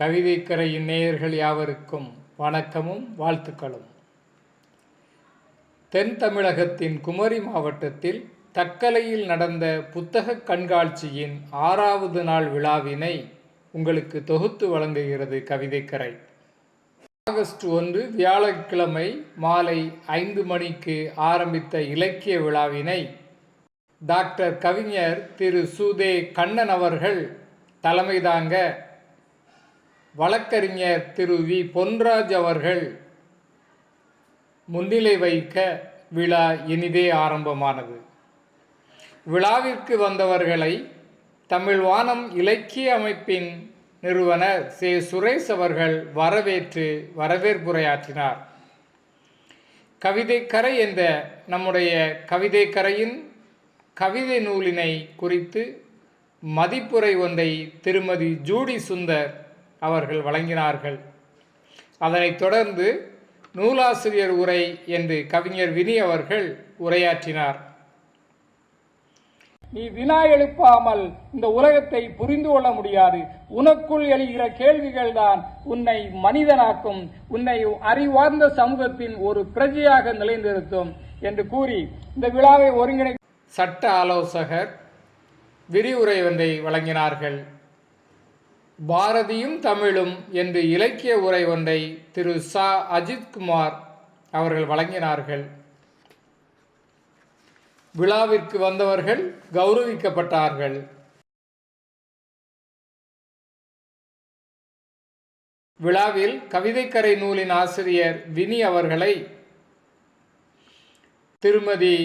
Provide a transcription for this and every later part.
கவிதைக்கரையின் நேயர்கள் யாவருக்கும் வணக்கமும் வாழ்த்துக்களும். தென் தமிழகத்தின் குமரி மாவட்டத்தில் தக்கலையில் நடந்த புத்தக கண்காட்சியின் 6வது நாள் விழாவினை உங்களுக்கு தொகுத்து வழங்குகிறது கவிதைக்கரை. ஆகஸ்ட் 1 வியாழக்கிழமை மாலை 5 மணிக்கு ஆரம்பித்த இலக்கிய விழாவினை டாக்டர் கவிஞர் திரு சு.தே. கண்ணன் அவர்கள் தலைமை தாங்க வழக்கறிஞர் திரு வி. பொன்ராஜ் அவர்கள் முன்னிலை வைக்க விழா இனிதே ஆரம்பமானது. விழாவிற்கு வந்தவர்களை தமிழ் வானம் இலக்கிய அமைப்பின் நிறுவனர் சே. சுரேஷ் அவர்கள் வரவேற்று வரவேற்புரையாற்றினார். கவிதைக்கரை என்ற நம்முடைய கவிதைக்கரையின் கவிதை நூலினை குறித்து மதிப்புரை ஒன்றை திருமதி ஜூடி சுந்தர் அவர்கள் வழங்கினார்கள். அதனைத் தொடர்ந்து நூலாசிரியர் உரை என்று கவிஞர் வினி அவர்கள் உரையாற்றினார். நீ வினா எழுப்பாமல் இந்த உலகத்தை புரிந்து கொள்ள முடியாது. உனக்குள் எழுகிற கேள்விகள் தான் உன்னை மனிதனாக்கும், உன்னை அறிவார்ந்த சமூகத்தின் ஒரு பிரஜையாக நிலைநிறுத்தும் என்று கூறி இந்த விழாவை ஒருங்கிணை சட்ட ஆலோசகர் விரிவுரை ஒன்றை வழங்கினார்கள். பாரதியும் தமிழும் என்று இலக்கிய உரை ஒன்றை திரு சா. அஜித்குமார் அவர்கள் வழங்கினார்கள். விழாவிற்கு வந்தவர்கள் கௌரவிக்கப்பட்டார்கள். விழாவில் கவிதைக்கரை நூலின் ஆசிரியர் வினி அவர்களை திருமதி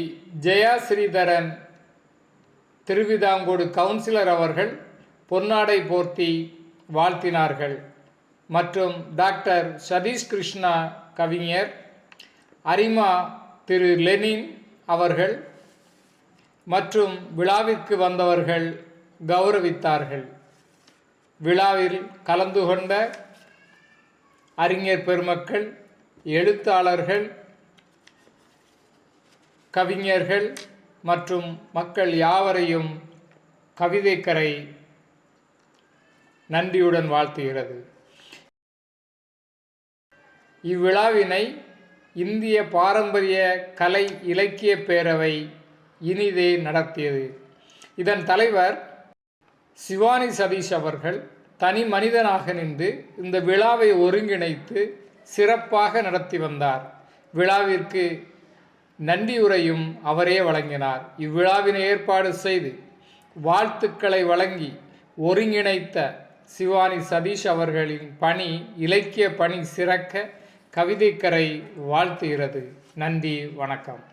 ஜெயா ஸ்ரீதரன் திருவிதாங்கோடு கவுன்சிலர் அவர்கள் பொன்னாடை போர்த்தி வாழ்த்தினார்கள். மற்றும் டாக்டர் சதீஷ் கிருஷ்ணா கவிஞர், அரிமா திரு லெனின் அவர்கள் மற்றும் விழாவிற்கு வந்தவர்கள் கௌரவித்தார்கள். விழாவில் கலந்து கொண்ட அறிஞர் பெருமக்கள், எழுத்தாளர்கள், கவிஞர்கள் மற்றும் மக்கள் யாவரையும் கவிதைக்கரை நன்றியுடன் வாழ்த்துகிறது. இவ்விழாவினை இந்திய பாரம்பரிய கலை இலக்கிய பேரவை இனிதே நடத்தியது. இதன் தலைவர் சிவானி சதீஷ் அவர்கள் தனி மனிதனாக நின்று இந்த விழாவை ஒருங்கிணைத்து சிறப்பாக நடத்தி வந்தார். விழாவிற்கு நன்றியுரையும் அவரே வழங்கினார். இவ்விழாவினை ஏற்பாடு செய்து வாழ்த்துக்களை வழங்கி ஒருங்கிணைத்த சிவானி சதீஷ் அவர்களின் பணி, இலக்கிய பணி சிறக்க கவிதைக்கரை வாழ்த்துகிறது. நன்றி, வணக்கம்.